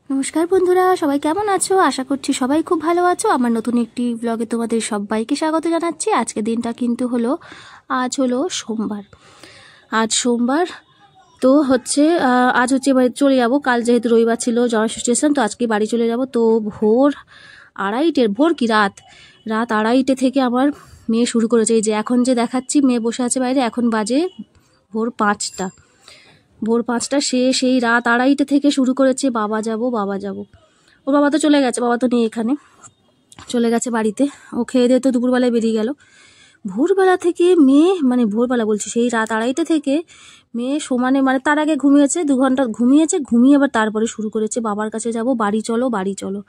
নমস্কার বন্ধুরা, সবাই কেমন আছো? আশা করছি সবাই খুব ভালো আছো। আমার নতুন একটি ব্লগে তোমাদের সবাইকে স্বাগত জানাচ্ছি। আজকে দিনটা কিন্তু আজ হলো সোমবার। আজ সোমবার তো আজ বাড়ি চলে যাব। কাল যেহেতু রবিবার ছিল, জনষষ্ঠী ছিলাম, তো আজকে বাড়ি চলে যাব। তো রাত আড়াইটে থেকে আমার মেয়ে শুরু করেছে। এই যে এখন যে দেখাচ্ছি, মেয়ে বসে আছে বাইরে। এখন বাজে ভোর 5টা। সে সেই রাত আড়াইটে থেকে শুরু করেছে, বাবা যাব। ওর বাবা তো চলে গেছে, বাবা তো নেই এখানে, চলে গেছে বাড়িতে। ও খেয়ে দিয়ে তো দুপুরবেলায় বেরিয়ে গেল। ভোরবেলা থেকে মেয়ে, মানে ভোরবেলা বলছি, সেই রাত আড়াইটে থেকে মেয়ে সমানে, মানে তার আগে ঘুমিয়েছে, 2 ঘন্টা ঘুমিয়ে আবার তারপরে শুরু করেছে বাবার কাছে যাব, বাড়ি চলো।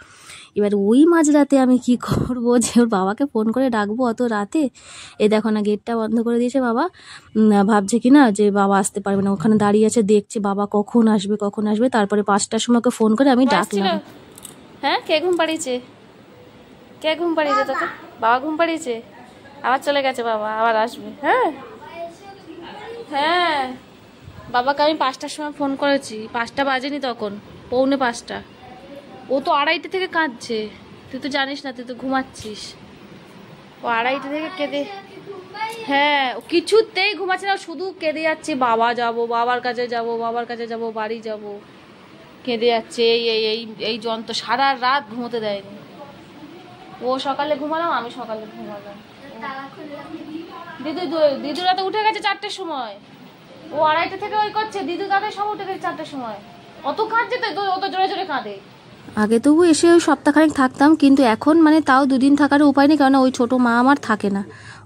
এবার ওই মাঝরাতে আমি কি করব, যে ওর বাবাকে ফোন করে ডাকবো অত রাতে? এ দেখো না, গেটটা বন্ধ করে দিয়েছে বাবা। ভাবছে কি না যে বাবা আসতে পারবে না, ওখানে দাঁড়িয়ে আছে, দেখছে বাবা কখন আসবে। তারপরে 5টার সময় ওকে ফোন করে আমি ডাকলাম। হ্যাঁ, কে ঘুম পাড়িয়েছে তোকে? বাবা ঘুম পাড়িয়েছে, আবার চলে গেছে বাবা, আবার আসবে। হ্যাঁ, বাবাকে আমি 5টার সময় ফোন করেছি, 5টা বাজেনি তখন, 4:45। ও তো আড়াইটে থেকে কাঁদছে, তুই তো জানিস না, তুই তো ঘুমাচ্ছিস। ও আড়াইটে থেকে কেঁদে, হ্যাঁ, ও কিছুতেই ঘুমাচ্ছে না, শুধু কেঁদে যাচ্ছে, বাবার কাছে যাব, বাড়ি যাব, কেঁদে যাচ্ছে। এই যন্ত্র, সারা রাত ঘুমোতে দেয়নি। ও সকালে ঘুমালাম, আমি সকালে ঘুমালাম। দিদুরা তো উঠে গেছে 4টের সময়। ও আড়াইটে থেকে ওই করছে, দিদু দাদা সব উঠে গেছে 4টের সময়। অত কাঁদছে তো, অত জোরে কাঁদে। আগে তবু এসে ওই সপ্তাহখানেক থাকতাম, কিন্তু এখন মানে তাও 2 দিন থাকার উপায় নেই, কারণ ওই ছোট মা আমার থাকে না,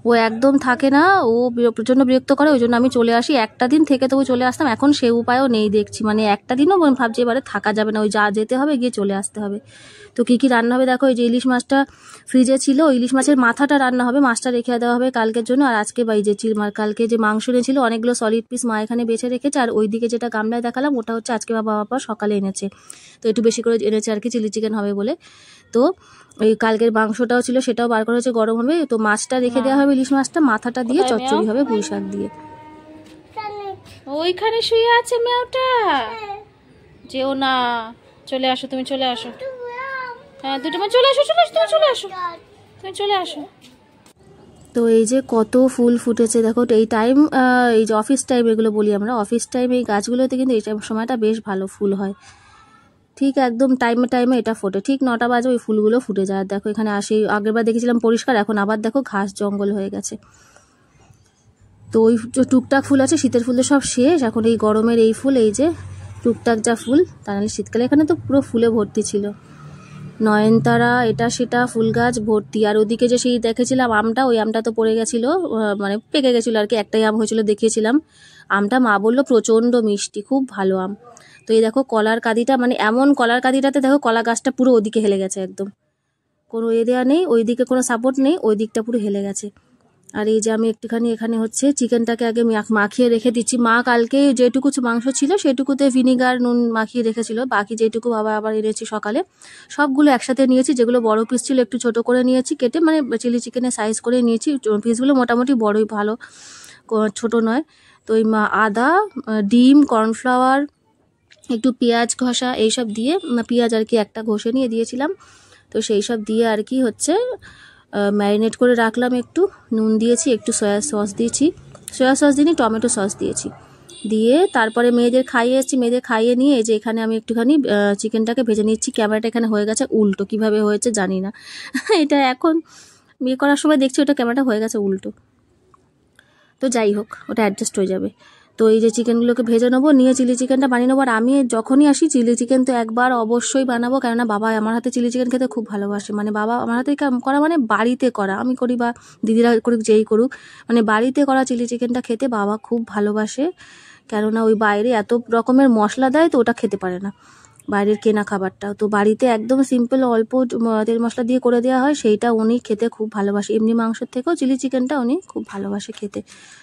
ও একদম থাকে না, ও প্রচণ্ড বিরক্ত করে। ওই জন্য আমি চলে আসি। একটা দিন থেকে তবু চলে আসতাম, এখন সে উপায়ও নেই দেখছি, মানে একটা দিনও ভাবছি এবারে থাকা যাবে না, ওই যা যেতে হবে, গিয়ে চলে আসতে হবে। তো কী রান্না হবে দেখো, ওই যে ইলিশ মাছটা ফ্রিজে ছিল, ইলিশ মাছের মাথাটা রান্না হবে, মাছটা রেখে দেওয়া হবে কালকের জন্য। আর আজকে বা এই যে কালকে যে মাংস এনেছিল অনেকগুলো সলিড পিস মা এখানে বেছে রেখেছে। আর ওইদিকে যেটা গামলায় দেখালাম, ওটা হচ্ছে আজকে বাবা সকালে এনেছে, তো একটু বেশি করে এনেছে আর কি, চিলি চিকেন হবে বলে। তো ওই কালকের মাংসটাও ছিল, সেটাও বার করা হচ্ছে, গরম হবে। তো মাছটা রেখে দেওয়া হবে, ইলিশ মাছটা, মাথাটা দিয়ে চচ্চড়ি হবে পুঁই শাক দিয়ে। ওইখানে শুয়ে আছে মেয়েটা, যেও না, চলে আসো, তুমি চলে আসো। হ্যাঁ, দুটো চলে আসো, তুমি চলে আসো। তো এই যে কত ফুল ফুটেছে দেখো। এই টাইম, এই যে অফিস টাইম এগুলো বলি আমরা, অফিস টাইম এই গাছগুলোতে কিন্তু এই সময়টা বেশ ভালো ফুল হয়। ঠিক একদম টাইমে এটা ফোটে, ঠিক 9টা বাজে ওই ফুলগুলো ফুটে যায়। দেখো এখানে আসি, আগেরবার দেখেছিলাম পরিষ্কার, এখন আবার দেখো ঘাস জঙ্গল হয়ে গেছে। তো ওই টুকটাক ফুল আছে, শীতের ফুল সব শেষ, এখন এই গরমের এই ফুল, এই যে টুকটাক যা ফুল, তা নাহলে শীতকালে এখানে তো পুরো ফুলে ভর্তি ছিল, নয়নতারা, এটা সেটা, ফুল গাছ ভর্তি। আর ওদিকে যে সেই দেখেছিলাম আমটা, ওই আমটা তো পড়ে গেছিলো, মানে পেকে গেছিলো আর কি, একটাই আম হয়েছিল, দেখিয়েছিলাম আমটা। মা বললো প্রচণ্ড মিষ্টি, খুব ভালো আম। তো এই দেখো কলার কাঁদিটা, মানে এমন কলার কাঁদিটাতে দেখো কলা গাছটা পুরো ওদিকে হেলে গেছে, একদম কোনো দেওয়া নেই, ওইদিকে কোনো সাপোর্ট নেই, ওই দিকটা পুরো হেলে গেছে। আর এই যে আমি একটুখানি এখানে চিকেনটাকে আগে মাখিয়ে রেখে দিচ্ছি। মা কালকে যেটুকু মাংস ছিল সেটুকুতে ভিনিগার নুন মাখিয়ে রেখেছিল, বাকি যেটুকু বাবা আবার এনেছি সকালে, সবগুলো একসাথে নিয়েছি। যেগুলো বড় পিস ছিল একটু ছোট করে নিয়েছি কেটে, মানে চিলি চিকেনের সাইজ করে নিয়েছি। পিসগুলো মোটামুটি বড়ই, ভালো ছোট নয়। তো ওই আদা, ডিম, কর্নফ্লাওয়ার, একটু পেঁয়াজ ঘষা, এইসব দিয়ে, পেঁয়াজ আর কি একটা ঘষে নিয়ে দিয়েছিলাম। তো সেই সব দিয়ে আর কি ম্যারিনেট করে রাখলাম। একটু নুন দিয়েছি, একটু সয়া সস দিয়েছি, দিইনি, টমেটো সস দিয়েছি, দিয়ে তারপরে মেয়েদের খাইয়ে নিয়ে এই যে এখানে আমি একটুখানি চিকেনটাকে ভেজে নিচ্ছি। ক্যামেরাটা এখানে হয়ে গেছে উল্টো, কিভাবে হয়েছে জানি না এটা এখন বিয়ে করার সময় দেখছি ওটা ক্যামেরাটা হয়ে গেছে উল্টো, তো যাই হোক, ওটা অ্যাডজাস্ট হয়ে যাবে। তো এই যে চিকেনগুলোকে ভেজে নেবো, নিয়ে চিলি চিকেনটা বানিয়ে নেবো। আর আমি যখনই আসি চিলি চিকেন তো একবার অবশ্যই বানাবো, কেননা বাবা আমার হাতে চিলি চিকেন খেতে খুব ভালোবাসে। মানে বাবা আমার হাতে করা, মানে বাড়িতে করা, আমি করি বা দিদিরা করুক, যেই করুক, মানে বাড়িতে করা চিলি চিকেনটা খেতে বাবা খুব ভালোবাসে। কেননা ওই বাইরে এত রকমের মশলা দেয়, তো ওটা খেতে পারে না বাইরের কেনা খাবারটা। তো বাড়িতে একদম সিম্পল অল্প তেল মশলা দিয়ে করে দেওয়া হয়, সেইটা উনি খেতে খুব ভালোবাসে। এমনি মাংসের থেকেও চিলি চিকেনটা উনি খুব ভালোবাসে খেতে।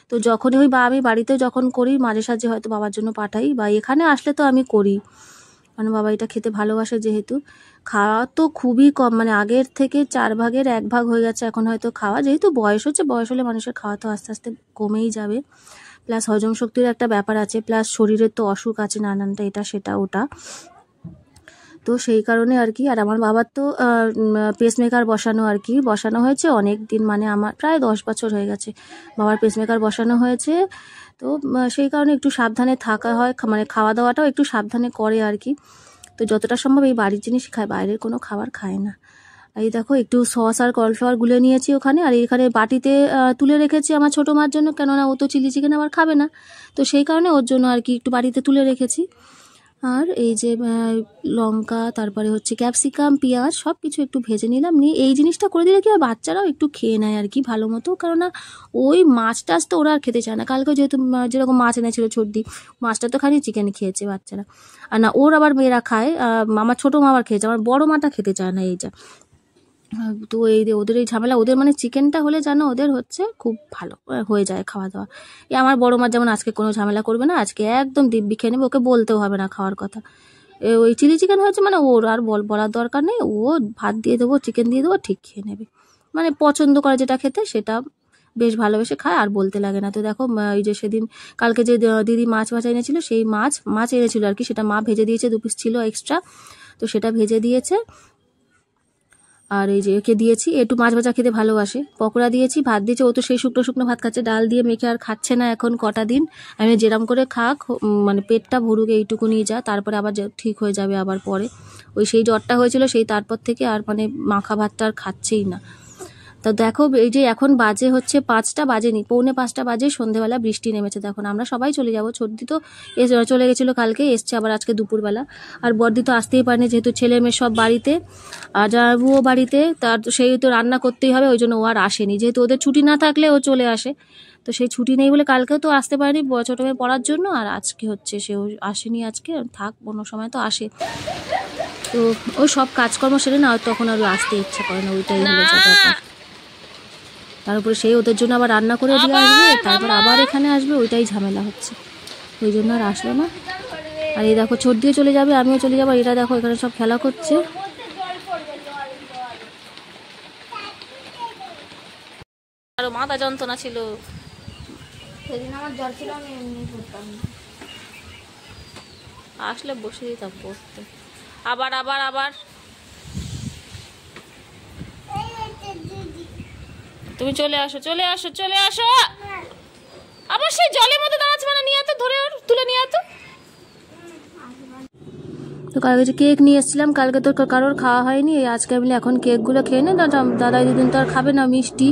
তো যখনই বা আমি বাড়িতেও যখন করি, মাঝে সাঝে হয়তো বাবার জন্য পাঠাই, বা এখানে আসলে তো আমি করি, মানে বাবা এটা খেতে ভালোবাসে যেহেতু। খাওয়া তো খুবই কম, মানে আগের থেকে 4 ভাগের 1 ভাগ হয়ে গেছে এখন হয়তো খাওয়া, যেহেতু বয়স হচ্ছে, বয়স হলে মানুষের খাওয়া তো আস্তে আস্তে কমেই যাবে। প্লাস হজম শক্তির একটা ব্যাপার আছে, প্লাস শরীরের তো অসুখ আছে নানানটা, এটা সেটা ওটা। তো তো সেই কারণে আর কি। আর আমার বাবার তো পেসমেকার বসানো আর কি, বসানো হয়েছে অনেক দিন, মানে আমার প্রায় 10 বছর হয়ে গেছে বাবার পেসমেকার বসানো হয়েছে। তো সেই কারণে একটু সাবধানে থাকা হয়, মানে খাওয়া দাওয়াটাও একটু সাবধানে করে আর কি। তো যতটা সম্ভব এই বাড়ির জিনিস খায়, বাইরের কোনো খাবার খায় না। এই দেখো একটু সস আর কর্নফ্লাওয়ার গুলে নিয়েছি ওখানে, আর এখানে বাটিতে তুলে রেখেছি আমার ছোটো মার জন্য, কেননা ও তো চিলি চিকেন আবার খাবে না, তো সেই কারণে ওর জন্য আর কি একটু বাড়িতে তুলে রেখেছি। আর এই যে লঙ্কা, তারপরে হচ্ছে ক্যাপসিকাম, পেঁয়াজ সব কিছু একটু ভেজে নিলাম, নিয়ে এই জিনিসটা করে দিলে কি আর বাচ্চারাও একটু খেয়ে নেয় আর কি ভালো মতো, কেননা ওই মাছ টাছ তো ওরা আর খেতে চায় না। কালকে যেহেতু যেরকম মাছ এনেছিল ছোটদি, মাছটা তো খালি চিকেন খেয়েছে বাচ্চারা, আর না ওর আবার মেয়েরা খায়, আমার ছোটো মা আবার খেয়েছে, আমার বড়ো মাটা খেতে চায় না এইটা। তো এই ওদের এই ঝামেলা, ওদের মানে চিকেনটা হলে জানো ওদের হচ্ছে খুব ভালো হয়ে যায় খাওয়া দাওয়া। এই আমার বড়ো মা যেমন আজকে কোনো ঝামেলা করবে না, আজকে একদম দিব্যি খেয়ে নেবে, ওকে বলতেও হবে না খাওয়ার কথা। ওই চিলি চিকেন হয়েছে মানে ওর আর বলার দরকার নেই, ও ভাত দিয়ে দেবো, চিকেন দিয়ে দেবো, ঠিক খেয়ে নেবে, মানে পছন্দ করে যেটা খেতে সেটা বেশ ভালোবেসে খায়, আর বলতে লাগে না। তো দেখো এই যে সেদিন কালকে যে দিদি মাছ এনেছিল, সেই মাছ এনেছিল আর কি, সেটা মা ভেজে দিয়েছে, 2 পিস ছিল এক্সট্রা, তো সেটা ভেজে দিয়েছে। আর এই যে একে দিয়েছি, একটু মাছ ভাজা খেতে ভালোবাসে, পকোড়া দিয়েছি, ভাত দিয়েছে, ও তো সেই শুকনো শুকনো ভাত খাচ্ছে, ডাল দিয়ে মেখে আর খাচ্ছে না এখন কটা দিন। আমি যেরম করে খাক, মানে পেটটা ভরুক এইটুকু নিয়ে যা, তারপরে আবার ঠিক হয়ে যাবে আবার পরে। ওই সেই জ্বরটা হয়েছিল সেই তারপর থেকে আর মানে মাখা ভাতটা আর খাচ্ছেই না। তো দেখো এই যে এখন বাজে হচ্ছে 5টা বাজেনি, 4:45 বাজে, সন্ধেবেলা বৃষ্টি নেমেছে। দেখুন আমরা সবাই চলে যাব, ছোটদি তো চলে গেছিলো কালকে, এসছে আবার আজকে দুপুরবেলা। আর বড়দি তো আসতেই পারেনি, যেহেতু ছেলে মেয়ে সব বাড়িতে, আর জামাইবাবুও বাড়িতে, তার সেই তো রান্না করতেই হবে, ওই জন্য ও আর আসেনি, যেহেতু ওদের ছুটি না থাকলে ও চলে আসে, তো সেই ছুটি নেই বলে কালকেও তো আসতে পারেনি ছোটো মেয়ে পড়ার জন্য, আর আজকে হচ্ছে সেও আসেনি, আজকে থাক অন্য সময় তো আসে। তো ওই সব কাজকর্ম সেরে না তখন আর আসতে ইচ্ছা করে না, ওইটাই হলো ব্যাপার। তার উপরে সেই ওদের জন্য আবার রান্না করে দিয়ে আসবে, তারপর আবার এখানে আসবে, ওইটাই ঝামেলা হচ্ছে, ওই জন্য আর আসলো না। আর এই দেখো ছোট দিয়ে চলে যাবে, আমিও চলে যাবো, এটা দেখো এখানে সব খেলা করছে। আরো মাথা যন্ত্রণা ছিল সেদিন, আমার জ্বর ছিল, আমি এমনি পড়তাম না, আসলে বসে দিতাম পড়তে। আবার আবার আবার তুমি চলে আসো, চলে আসো, চলে আসো, আবার সেই জলের মধ্যে দাঁড়াচ্ছে, মানে নিয়ে তো ধরে তুলে নিয়ে তো। তো কালকে যে কেক নিয়ে এসেছিলাম, কালকে তো কারোর খাওয়া হয়নি, আজকে আমি এখন কেকগুলো খেয়ে নে, দাদাই দুদিন তো আর খাবে না মিষ্টি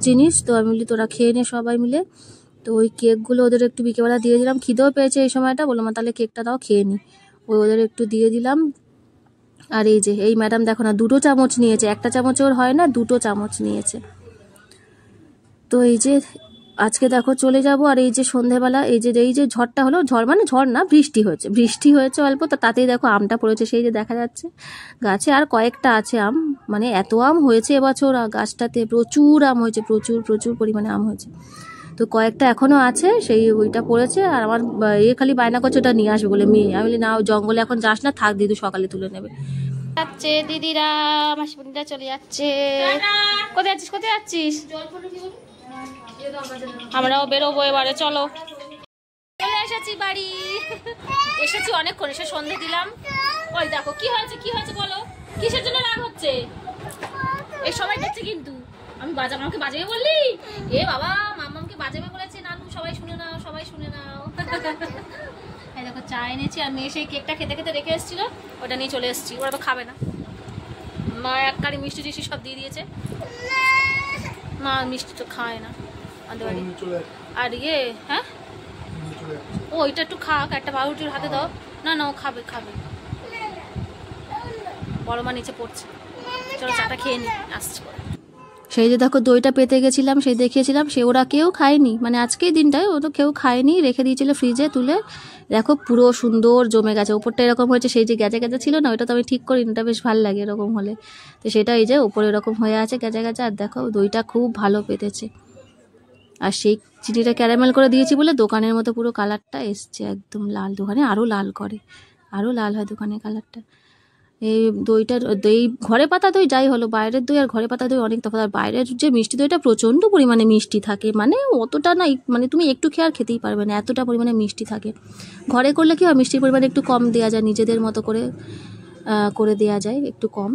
জিনিস, তো আমি বলি তোরা খেয়ে নে সবাই মিলে। তো ওই কেকগুলো ওদের একটু বিকেলবেলা দিয়ে দিলাম, খিদেও পেয়েছে এই সময়টা, বললাম তাহলে কেকটা দাও খেয়ে নি, ওদের একটু দিয়ে দিলাম। আর এই যে এই ম্যাডাম দেখো না 2 চামচ নিয়েছে, 1টা চামচ ওর হয় না, 2 চামচ নিয়েছে। তো এই যে আজকে দেখো চলে যাব। আর এই যে সন্ধেবেলা এই যে ঝড়টা হলো, ঝড় মানে ঝড় না, বৃষ্টি হয়েছে অল্প, তো তাতেই দেখো আমটা পড়েছে, সেই যে দেখা যাচ্ছে গাছে, আর কয়েকটা আছে আম, মানে এত আম হয়েছে এবছর গাছটাতে, প্রচুর আম হয়েছে, প্রচুর পরিমাণে আম হয়েছে। তো কয়েকটা এখনো আছে, সেই ওইটা পড়েছে, আর আমার খালি বায়না করছে ওটা নিয়ে আসবে বলে মেয়ে। আমি বলি না, জঙ্গলে এখন যাস না, থাক, দিদু সকালে তুলে নেবে। যাচ্ছে দিদিরা, মাসিমণিরা চলে যাচ্ছে। কোথায় যাচ্ছিস? আমরাও বেরোবো এবারে, চলো। চলে এসেছি বাড়ি, এসেছি অনেকক্ষণ, এসে সন্ধে দিলাম। ওই দেখো কি হয়েছে বলো, কিসের জন্য রাগ হচ্ছে? এই সবাই দেখছে কিন্তু, আমাকে বাজাবে বললি? এ বাবা, মাম্মামকে বাজাবে বলেছে, নানু সবাই শুনে নাও। এই দেখো চা এনেছি, আর মেয়ে সেই কেকটা খেতে খেতে রেখে এসেছিল, ওটা নিয়ে চলে এসেছি, ওরা তো খাবে না। মা এক কারি মিষ্টি টিষ্টি সব দিয়ে দিয়েছে, মা মিষ্টি তো খায় না আমাদের বাড়ি। আর হ্যাঁ, ও এটা একটু খাক, একটা পাউরুটির হাতে দাও না, ও খাবে। বড় মা নিচে পড়ছে, চলো চাটা খেয়ে নি, আসছি। সেই যে দেখো দইটা পেতে গেছিলাম, সেই দেখিয়েছিলাম, সে ওরা কেউ খায়নি, মানে আজকেই দিনটায় ও তো কেউ খায়নি, রেখে দিয়েছিল ফ্রিজে তুলে। দেখো পুরো সুন্দর জমে গেছে, ওপরটা এরকম হয়েছে, সেই যে গ্যাজা ছিল না, ওটা তো আমি ঠিক করিনি, ওটা বেশ ভালো লাগে এরকম হলে। তো সেটা এই যে ওপরে এরকম হয়ে আছে গ্যাজা, আর দেখো দইটা খুব ভালো পেতেছে। আর সেই চিনিটা ক্যারামেল করে দিয়েছি বলে দোকানের মতো পুরো কালারটা এসছে একদম লাল, দোকানে আরও লাল করে, আরও লাল হয় দোকানের কালারটা। এই দই ঘরে পাতা দই যাই হলো, বাইরের দই আর ঘরে পাতা দই অনেক তফাৎ। আর বাইরের যে মিষ্টি দইটা প্রচণ্ড পরিমাণে মিষ্টি থাকে, মানে অতটা না, মানে তুমি একটু খেয়ে আর খেতেই পারবে না, এতটা পরিমাণে মিষ্টি থাকে। ঘরে করলে কি হয়, মিষ্টির পরিমাণ একটু কম দেওয়া যায় নিজেদের মতো করে, করে দেওয়া যায় একটু কম।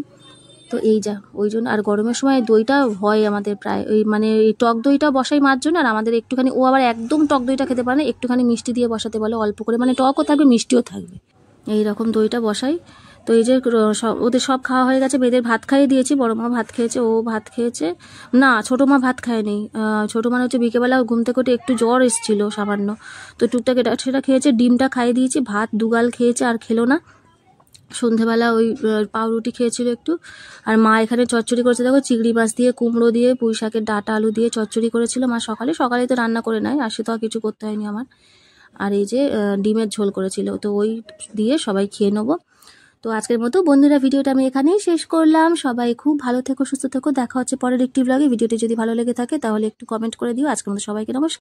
তো এই যা ওই জন্য, আর গরমের সময় দইটা হয় আমাদের প্রায় ওই মানে এই টক দইটা বসাই মার জন্য, আর আমাদের একটুখানি, ও আবার একদম টক দইটা খেতে পারে না, একটুখানি মিষ্টি দিয়ে বসাতে বলে অল্প করে, মানে টকও থাকবে মিষ্টিও থাকবে, এই রকম দইটা বসাই। তো এই যে ওদের সব খাওয়া হয়ে গেছে, মেয়েদের ভাত খাইয়ে দিয়েছি, বড় মা ভাত খেয়েছে, ও ভাত খেয়েছে না, ছোটো মা ভাত খায়নি। ছোটো মা হচ্ছে বিকেলবেলা ঘুম থেকে উঠে একটু জ্বর এসেছিলো সামান্য, তো টুকটাক এটা সেটা খেয়েছে, ডিমটা খাইয়ে দিয়েছি, ভাত দুগাল খেয়েছে আর খেলো না। সন্ধেবেলা ওই পাউরুটি খেয়েছিল একটু। আর মা এখানে চচ্চড়ি করেছে, দেখো চিংড়ি মাছ দিয়ে, কুমড়ো দিয়ে, পুঁই শাকের ডাঁটা আলু দিয়ে চচ্চড়ি করেছিল মা সকালে তো রান্না করে নেয়, আসে তো আর কিছু করতে হয়নি আমার। আর এই যে ডিমের ঝোল করেছিল, তো ওই দিয়ে সবাই খেয়ে নেবো। তো আজকের মতো বন্ধুরা ভিডিওটা আমি এখানেই শেষ করলাম। সবাই খুব ভালো থেকো, সুস্থ থেকো, দেখা হচ্ছে পরের একটি ব্লগে। ভিডিওটি যদি ভালো লেগে থাকে তাহলে একটু কমেন্ট করে দিও। আজকের মতো সবাইকে নমস্কার।